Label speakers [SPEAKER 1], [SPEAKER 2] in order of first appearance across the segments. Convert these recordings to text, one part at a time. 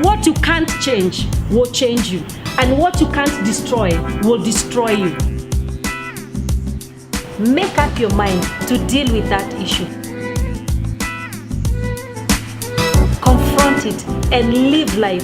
[SPEAKER 1] What you can't change will change you, and what you can't destroy will destroy you. Make up your mind to deal with that issue. Confront it and live life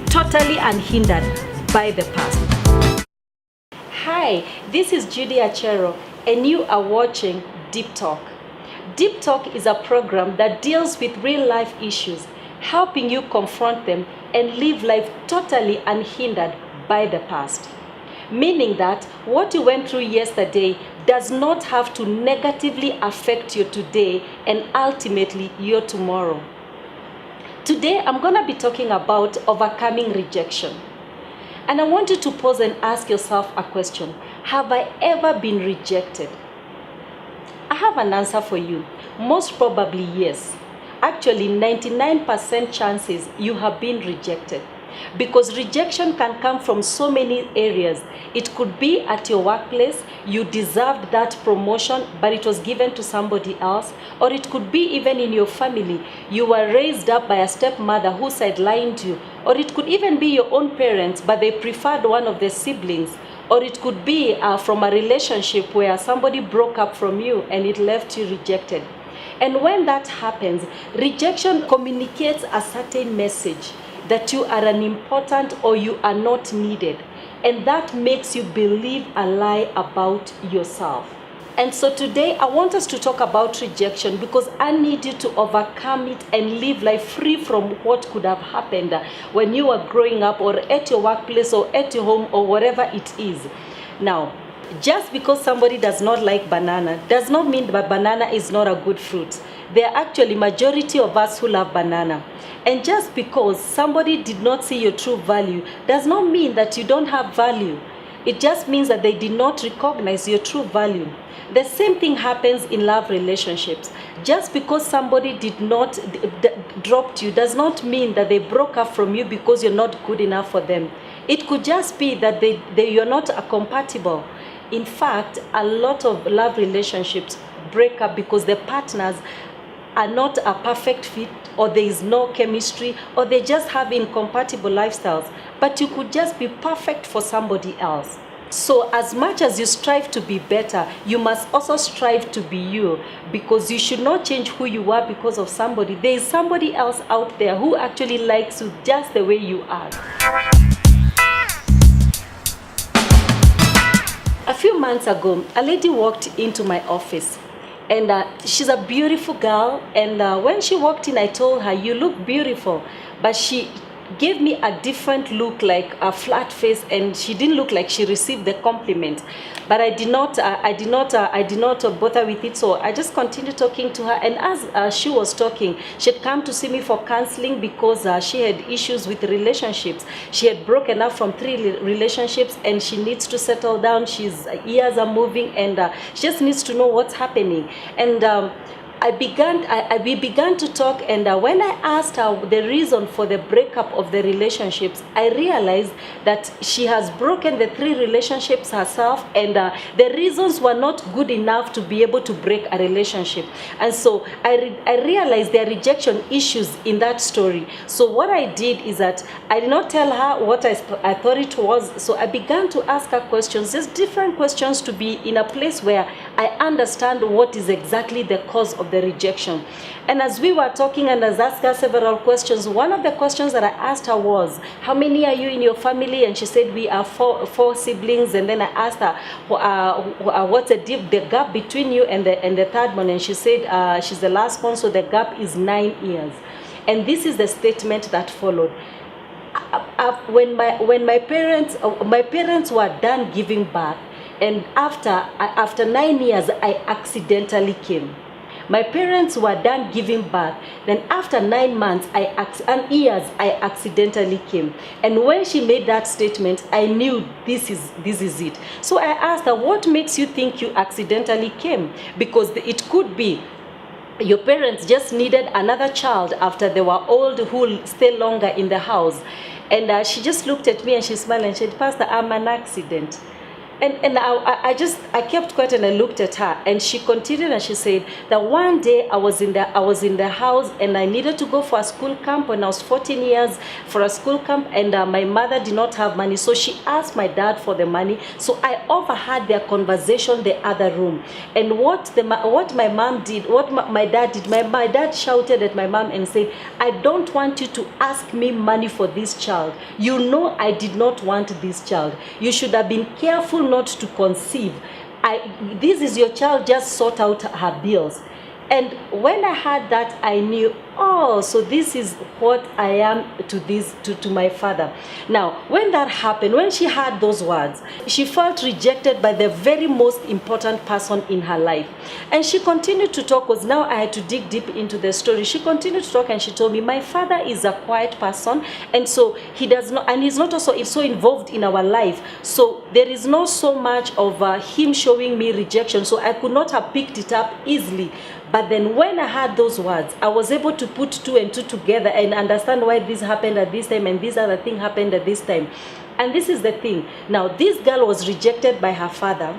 [SPEAKER 1] totally unhindered by the past. Hi, this is Judy Achero, and you are watching Deep Talk. Deep Talk is a program that deals with real life issues, helping you confront them and live life totally unhindered by the past. Meaning that what you went through yesterday does not have to negatively affect your today and ultimately your tomorrow. Today, I'm going to be talking about overcoming rejection. And I want you to pause and ask yourself a question. Have I ever been rejected? I have an answer for you. Most probably yes. Actually, 99% chances you have been rejected. Because rejection can come from so many areas. It could be at your workplace, you deserved that promotion, but it was given to somebody else. Or it could be even in your family. You were raised up by a stepmother who sidelined you. Or it could even be your own parents, but they preferred one of their siblings. Or it could be from a relationship where somebody broke up from you and it left you rejected. And when that happens, rejection communicates a certain message that you are unimportant or you are not needed. And that makes you believe a lie about yourself. And so today I want us to talk about rejection because I need you to overcome it and live life free from what could have happened when you were growing up or at your workplace or at your home or whatever it is. Now, just because somebody does not like banana does not mean that banana is not a good fruit. There are actually majority of us who love banana. And just because somebody did not see your true value does not mean that you don't have value. It just means that they did not recognize your true value. The same thing happens in love relationships. Just because somebody did not dropped you does not mean that they broke up from you because you're not good enough for them. It could just be that you're not compatible. In fact, a lot of love relationships break up because the partners are not a perfect fit, or there is no chemistry, or they just have incompatible lifestyles. But you could just be perfect for somebody else. So as much as you strive to be better, you must also strive to be you, because you should not change who you are because of somebody. There is somebody else out there who actually likes you just the way you are. A few months ago, a lady walked into my office. And she's a beautiful girl. And when she walked in, I told her, "You look beautiful." But she gave me a different look, like a flat face, and she didn't look like she received the compliment. But I did not bother with it. So I just continued talking to her. And as she was talking, she had come to see me for counseling because she had issues with relationships. She had broken up from 3 relationships, and she needs to settle down. She's years are moving, and she just needs to know what's happening. And we began to talk, and when I asked her the reason for the breakup of the relationships, I realized that she has broken the 3 relationships herself, and the reasons were not good enough to be able to break a relationship. And so I realized there are rejection issues in that story. So what I did is that I did not tell her what I thought it was. So I began to ask her questions, just different questions, to be in a place where I understand what is exactly the cause of the rejection. And as we were talking and as I asked her several questions, one of the questions that I asked her was, "How many are you in your family?" And she said, "We are four siblings." And then I asked her, "What's the gap between you and the third one?" And she said, she's the last one, so the gap is 9 years. And this is the statement that followed. When my parents were done giving birth, and after 9 years, I accidentally came. My parents were done giving birth. Then after 9 months and years, I accidentally came. And when she made that statement, I knew this is it. So I asked her, "What makes you think you accidentally came?" Because it could be your parents just needed another child after they were old who will stay longer in the house. And she just looked at me and she smiled and said, "Pastor, I'm an accident." And I kept quiet and I looked at her, and she continued and she said that one day I was in the house and I needed to go for a school camp when I was 14 years for a school camp, and my mother did not have money, so she asked my dad for the money. So I overheard their conversation in the other room, and what my mom did, my dad did, my dad shouted at my mom and said, "I don't want you to ask me money for this child. You know I did not want this child. You should have been careful not to conceive. This is your child, just sort out her bills." And when I heard that, I knew, oh, so this is what I am to my father. Now, when that happened, when she heard those words, she felt rejected by the very most important person in her life. And she continued to talk, because now I had to dig deep into the story. She continued to talk and she told me, my father is a quiet person, and so he does not, and he's not also so involved in our life. So there is not so much of him showing me rejection, so I could not have picked it up easily. But then when I heard those words, I was able to put two and two together and understand why this happened at this time and this other thing happened at this time. And this is the thing. Now, this girl was rejected by her father.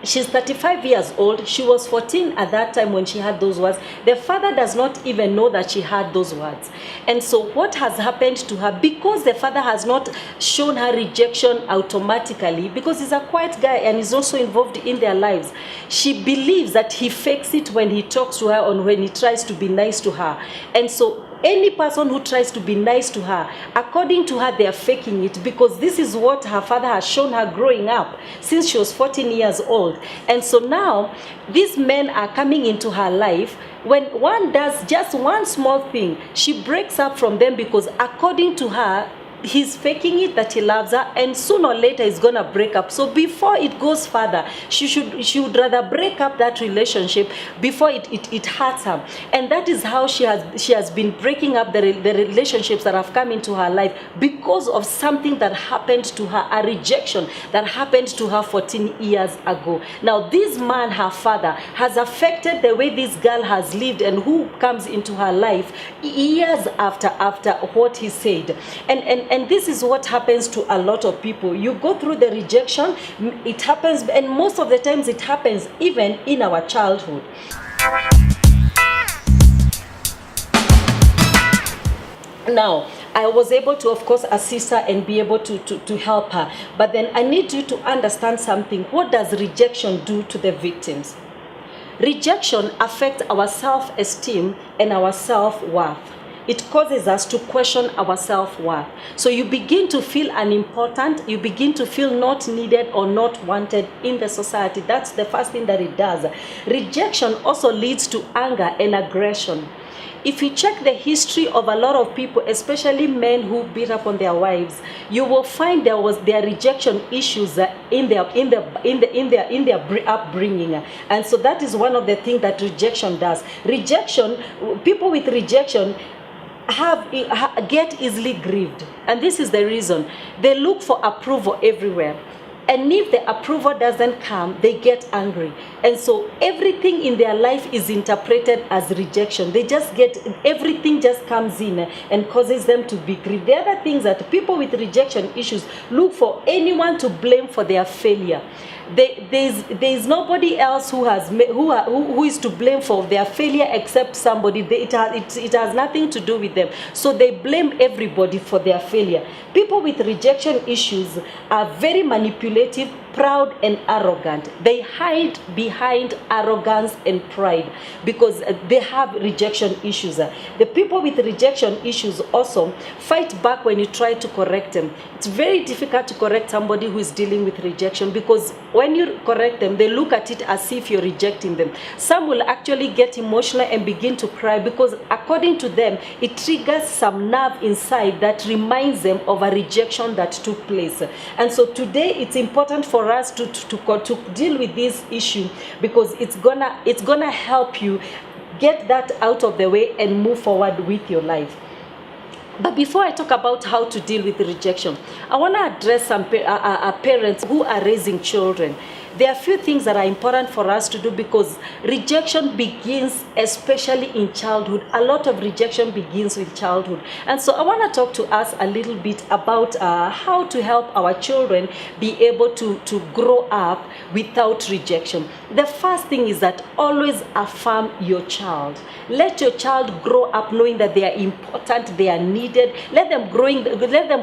[SPEAKER 1] She's 35 years old. She was 14 at that time when she had those words. The father does not even know that she had those words. And so what has happened to her, because the father has not shown her rejection automatically, because he's a quiet guy and is also involved in their lives, she believes that he fakes it when he talks to her or when he tries to be nice to her. And so any person who tries to be nice to her, according to her, they are faking it, because this is what her father has shown her growing up since she was 14 years old. And so now these men are coming into her life. When one does just one small thing, she breaks up from them, because according to her, he's faking it that he loves her, and sooner or later he's gonna break up. So before it goes further, she would rather break up that relationship before it hurts her. And that is how she has been breaking up the relationships that have come into her life, because of something that happened to her, a rejection that happened to her 14 years ago. Now this man, her father, has affected the way this girl has lived and who comes into her life years after what he said. And this is what happens to a lot of people. You go through the rejection, it happens, and most of the times it happens even in our childhood. Now, I was able to, of course, assist her and be able to help her. But then I need you to understand something. What does rejection do to the victims? Rejection affects our self-esteem and our self-worth. It causes us to question our self-worth. So you begin to feel unimportant, you begin to feel not needed or not wanted in the society. That's the first thing that it does. Rejection also leads to anger and aggression. If you check the history of a lot of people, especially men who beat up on their wives, you will find their rejection issues in their upbringing, and so that is one of the things that rejection does. People with rejection get easily grieved, and this is the reason. They look for approval everywhere, and if the approval doesn't come, they get angry, and so everything in their life is interpreted as rejection. Everything just comes in and causes them to be grieved. The other things that people with rejection issues look for anyone to blame for their failure. There is nobody else who is to blame for their failure except somebody. It has nothing to do with them. So they blame everybody for their failure. People with rejection issues are very manipulative, proud, and arrogant. They hide behind arrogance and pride because they have rejection issues. The people with rejection issues also fight back when you try to correct them. It's very difficult to correct somebody who is dealing with rejection, because when you correct them, they look at it as if you're rejecting them. Some will actually get emotional and begin to cry because according to them, it triggers some nerve inside that reminds them of a rejection that took place. And so today it's important for us to deal with this issue, because it's gonna help you get that out of the way and move forward with your life. But before I talk about how to deal with rejection, I want to address some parents who are raising children. there are few things that are important for us to do, because rejection begins especially in childhood. A lot of rejection begins with childhood. And so I want to talk to us a little bit about how to help our children be able to grow up without rejection. The first thing is that always affirm your child. Let your child grow up knowing that they are important, they are needed. Let them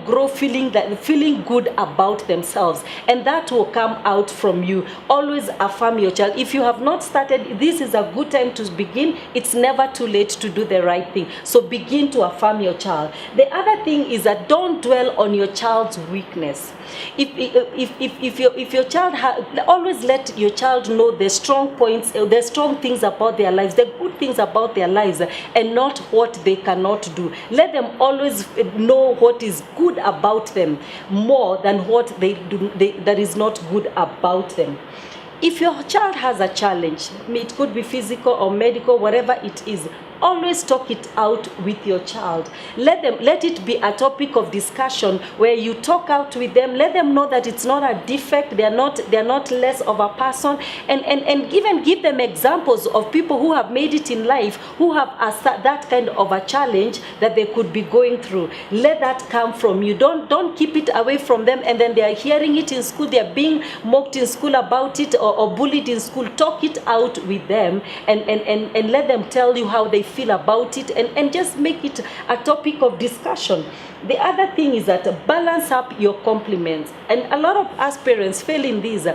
[SPEAKER 1] grow feeling good about themselves, and that will come out from you. Always affirm your child. If you have not started, this is a good time to begin. It's never too late to do the right thing. So begin to affirm your child. The other thing is that don't dwell on your child's weakness. If your child always let your child know the strong points, the strong things about their lives, the good things about their lives, and not what they cannot do. Let them always know what is good about them more than what they do that is not good about them. If your child has a challenge, it could be physical or medical, whatever it is, always talk it out with your child. Let it be a topic of discussion where you talk out with them. Let them know that it's not a defect. They're not less of a person, and even give them examples of people who have made it in life, who have that kind of a challenge that they could be going through. Let that come from you. Don't keep it away from them, and then they are hearing it in school. They are being mocked in school about it, or bullied in school. Talk it out with them, and let them tell you how they feel about it, and just make it a topic of discussion. The other thing is that balance up your compliments, and a lot of us parents fail in this.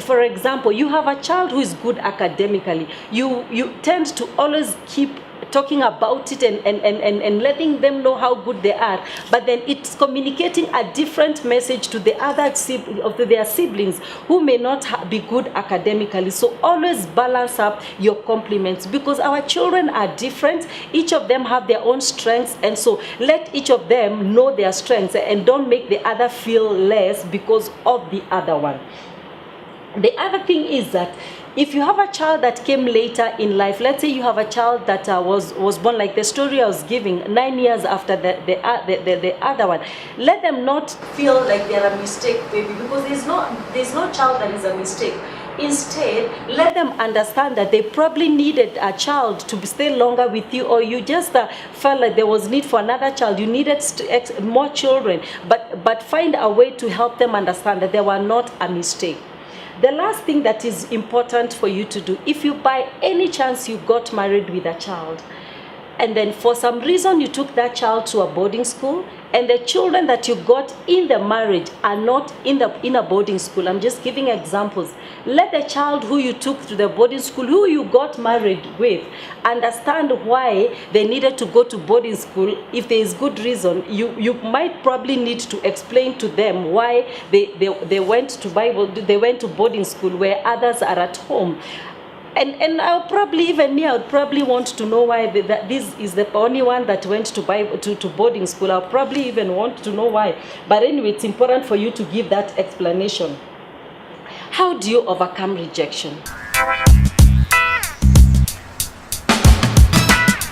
[SPEAKER 1] For example, you have a child who is good academically. You tend to always keep talking about it and letting them know how good they are, but then it's communicating a different message to the other their siblings who may not be good academically. So always balance up your compliments, because our children are different. Each of them have their own strengths, and so let each of them know their strengths, and don't make the other feel less because of the other one. The other thing is that if you have a child that came later in life, let's say you have a child that was born, like the story I was giving, 9 years after the other one, let them not feel like they're a mistake baby, because there's no child that is a mistake. Instead, let them understand that they probably needed a child to stay longer with you, or you just felt like there was need for another child. You needed more children, but find a way to help them understand that they were not a mistake. The last thing that is important for you to do, if you by any chance you got married with a child, and then for some reason you took that child to a boarding school, and the children that you got in the marriage are not in a boarding school, I'm just giving examples. Let the child who you took to the boarding school, who you got married with, understand why they needed to go to boarding school. If there is good reason, you might probably need to explain to them why they went to boarding school where others are at home. And I'll probably, even me, I would probably want to know why this is the only one that went to boarding school. I'll probably even want to know why. But anyway, it's important for you to give that explanation. How do you overcome rejection?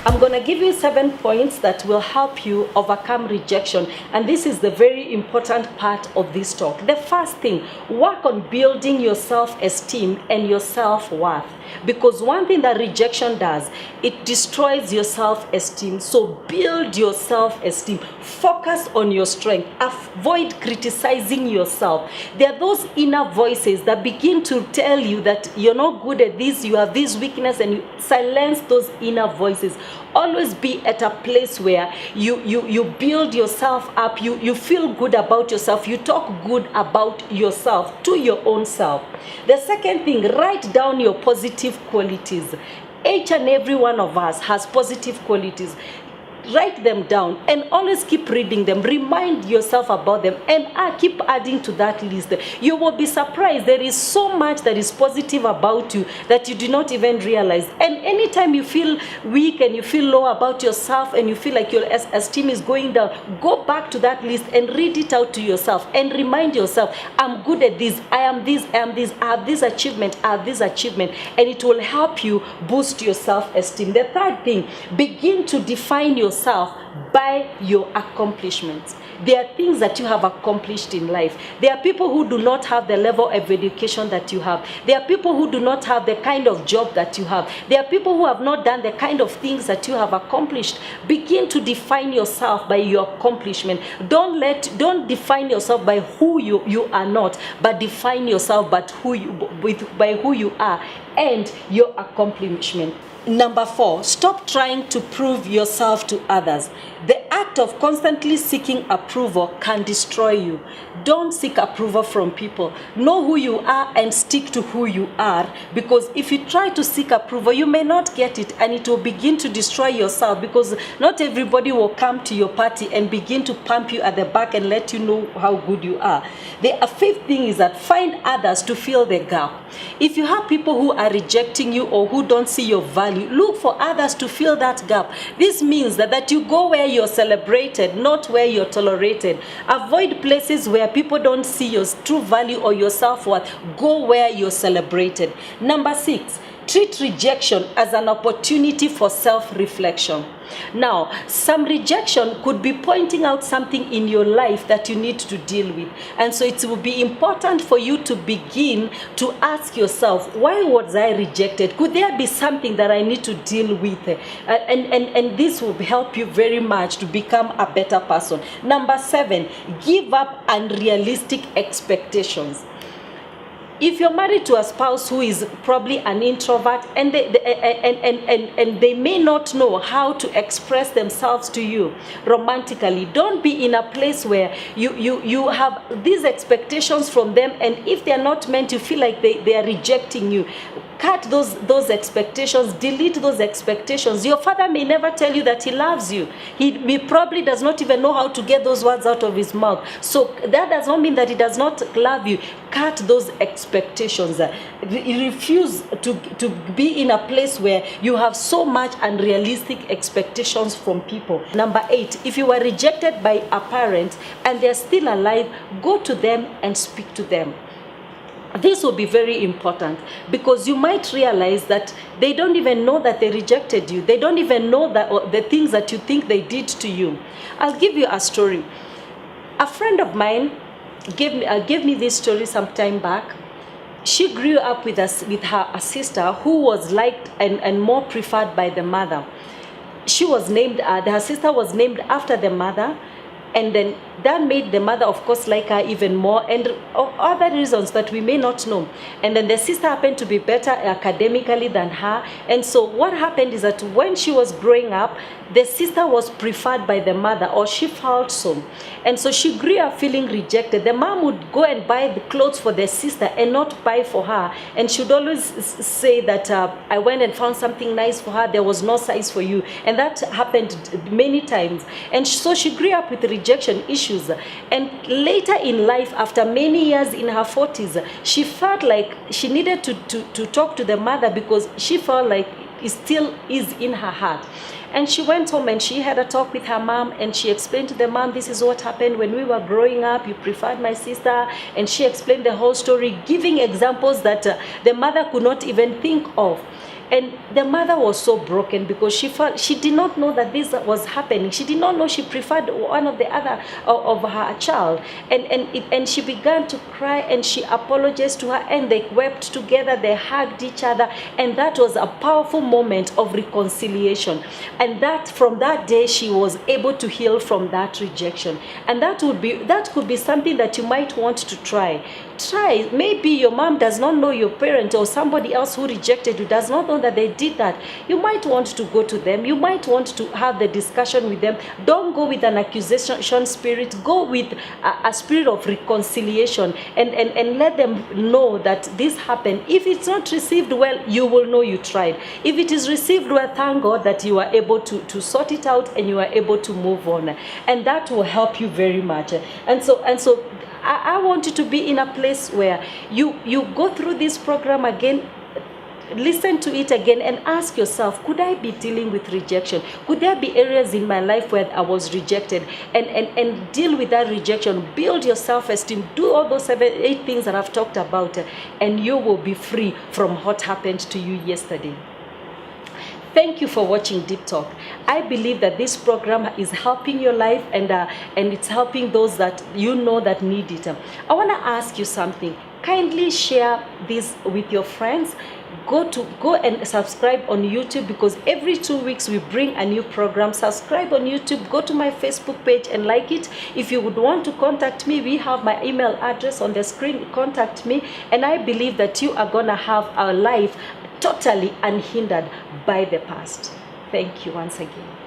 [SPEAKER 1] I'm going to give you 7 points that will help you overcome rejection. And this is the very important part of this talk. The first thing, work on building your self-esteem and your self-worth. Because one thing that rejection does, it destroys your self-esteem. So build your self-esteem. Focus on your strength. Avoid criticizing yourself. There are those inner voices that begin to tell you that you're not good at this, you have this weakness, and you silence those inner voices. Always be at a place where you build yourself up, you feel good about yourself, you talk good about yourself to your own self. The second thing, write down your positive qualities. Each and every one of us has positive qualities. Write them down and always keep reading them. Remind yourself about them and keep adding to that list. You will be surprised. There is so much that is positive about you that you do not even realize. And anytime you feel weak and you feel low about yourself and you feel like your esteem is going down, go back to that list and read it out to yourself and remind yourself, I'm good at this, I am this, I am this, I have this achievement, I have this achievement. And it will help you boost your self-esteem. The third thing, begin to define yourself by your accomplishments. There are things that you have accomplished in life. There are people who do not have the level of education that you have. There are people who do not have the kind of job that you have. There are people who have not done the kind of things that you have accomplished. Begin to define yourself by your accomplishment. Don't define yourself by who you are not, but define yourself by who you are and your accomplishment. Number 4, stop trying to prove yourself to others. The act of constantly seeking approval can destroy you. Don't seek approval from people. Know who you are and stick to who you are, because if you try to seek approval, you may not get it, and it will begin to destroy yourself, because not everybody will come to your party and begin to pump you at the back and let you know how good you are. The 5th thing is that find others to fill the gap. If you have people who are rejecting you or who don't see your value, look for others to fill that gap. This means that you go where you're celebrated, not where you're tolerated. Avoid places where people don't see your true value or your self-worth. Go where you're celebrated. Number 6, treat rejection as an opportunity for self-reflection. Now, some rejection could be pointing out something in your life that you need to deal with. And so it will be important for you to begin to ask yourself, why was I rejected? Could there be something that I need to deal with? And this will help you very much to become a better person. Number 7, give up unrealistic expectations. If you're married to a spouse who is probably an introvert and they may not know how to express themselves to you romantically, don't be in a place where you have these expectations from them, and if they're not meant, you feel like they are rejecting you. Cut those expectations, delete those expectations. Your father may never tell you that he loves you. He probably does not even know how to get those words out of his mouth. So that does not mean that he does not love you. Cut those expectations. Refuse to be in a place where you have so much unrealistic expectations from people. Number 8, if you were rejected by a parent and they're still alive, go to them and speak to them. This will be very important, because you might realize that they don't even know that they rejected you. They don't even know that the things that you think they did to you. I'll give you a story. A friend of mine gave me this story some time back. She grew up with her sister who was liked and more preferred by the mother. She was named, her sister was named after the mother. And then that made the mother, of course, like her even more, and other reasons that we may not know. And then the sister happened to be better academically than her. And so what happened is that when she was growing up, the sister was preferred by the mother, or she felt so. And so she grew up feeling rejected. The mom would go and buy the clothes for the sister and not buy for her. And she would always say that, I went and found something nice for her, there was no size for you. And that happened many times. And so she grew up with rejection issues. And later in life, after many years in her 40s, she felt like she needed to talk to the mother, because she felt like it still is in her heart. And she went home and she had a talk with her mom, and she explained to the mom, this is what happened when we were growing up, you preferred my sister. And she explained the whole story, giving examples that the mother could not even think of. And the mother was so broken, because she did not know that this was happening. She did not know she preferred one of the other of her child. And she began to cry, and she apologized to her, and they wept together, they hugged each other. And that was a powerful moment of reconciliation. And that from that day, she was able to heal from that rejection. And that could be something that you might want to try. Maybe your mom does not know your parent, or somebody else who rejected you does not know that they did that. You might want to go to them. You might want to have the discussion with them. Don't go with an accusation spirit. Go with a spirit of reconciliation, and let them know that this happened. If it's not received well, you will know you tried. If it is received well, thank God that you are able to sort it out, and you are able to move on. And that will help you very much. And so I want you to be in a place where you go through this program again, listen to it again, and ask yourself, could I be dealing with rejection? Could there be areas in my life where I was rejected? And deal with that rejection. Build your self-esteem. Do all those 8 things that I've talked about, and you will be free from what happened to you yesterday. Thank you for watching Deep Talk. I believe that this program is helping your life, and it's helping those that you know that need it. I want to ask you something. Kindly share this with your friends. Go and subscribe on YouTube, because every 2 weeks we bring a new program. Subscribe on YouTube. Go to my Facebook page and like it. If you would want to contact me, we have my email address on the screen. Contact me, and I believe that you are gonna have a life totally unhindered by the past. Thank you once again.